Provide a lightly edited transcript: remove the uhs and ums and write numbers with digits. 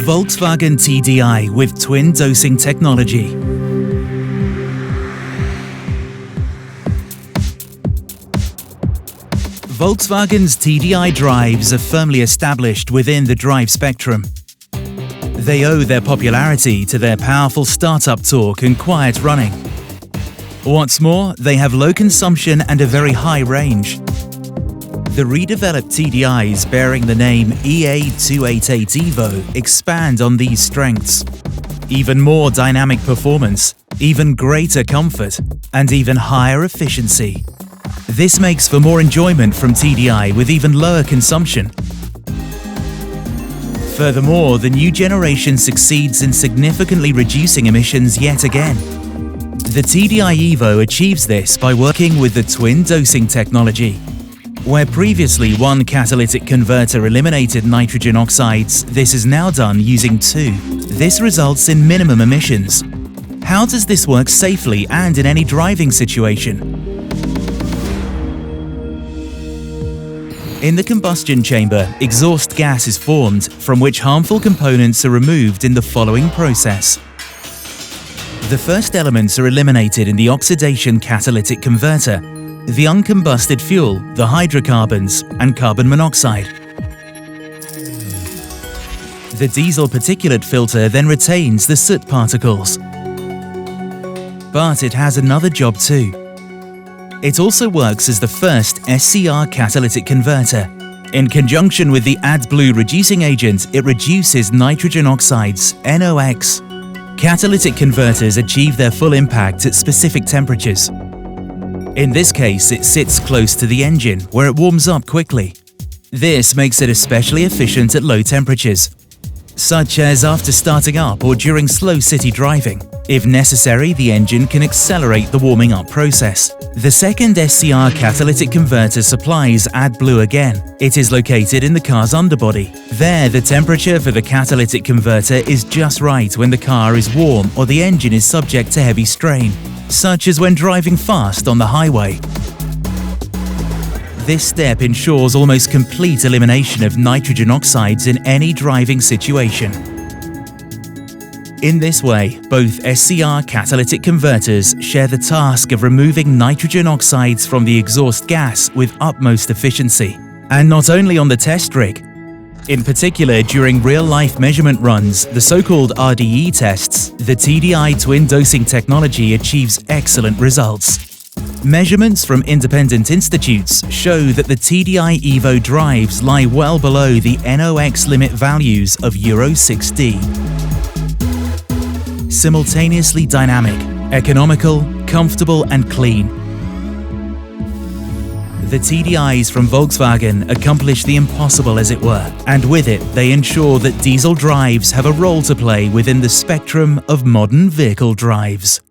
Volkswagen TDI with twin dosing technology. Volkswagen's TDI drives are firmly established within the drive spectrum. They owe their popularity to their powerful startup torque and quiet running. What's more, they have low consumption and a very high range. The redeveloped TDIs bearing the name EA288 Evo expand on these strengths. Even more dynamic performance, even greater comfort, and even higher efficiency. This makes for more enjoyment from TDI with even lower consumption. Furthermore, the new generation succeeds in significantly reducing emissions yet again. The TDI Evo achieves this by working with the twin dosing technology. Where previously one catalytic converter eliminated nitrogen oxides, this is now done using two. This results in minimum emissions. How does this work safely and in any driving situation? In the combustion chamber, exhaust gas is formed, from which harmful components are removed in the following process. The first elements are eliminated in the oxidation catalytic converter, the uncombusted fuel, the hydrocarbons, and carbon monoxide. The diesel particulate filter then retains the soot particles. But it has another job too. It also works as the first SCR catalytic converter. In conjunction with the AdBlue reducing agent, it reduces nitrogen oxides, NOx. Catalytic converters achieve their full impact at specific temperatures. In this case, it sits close to the engine, where it warms up quickly. This makes it especially efficient at low temperatures, such as after starting up or during slow city driving. If necessary, the engine can accelerate the warming up process. The second SCR catalytic converter supplies AdBlue again. It is located in the car's underbody. There, the temperature for the catalytic converter is just right when the car is warm or the engine is subject to heavy strain, such as when driving fast on the highway. This step ensures almost complete elimination of nitrogen oxides in any driving situation. In this way, both SCR catalytic converters share the task of removing nitrogen oxides from the exhaust gas with utmost efficiency. And not only on the test rig. In particular, during real-life measurement runs, the so-called RDE tests, the TDI twin dosing technology achieves excellent results. Measurements from independent institutes show that the TDI Evo drives lie well below the NOx limit values of Euro 6D. Simultaneously dynamic, economical, comfortable and clean. The TDIs from Volkswagen accomplish the impossible, as it were, and with it they ensure that diesel drives have a role to play within the spectrum of modern vehicle drives.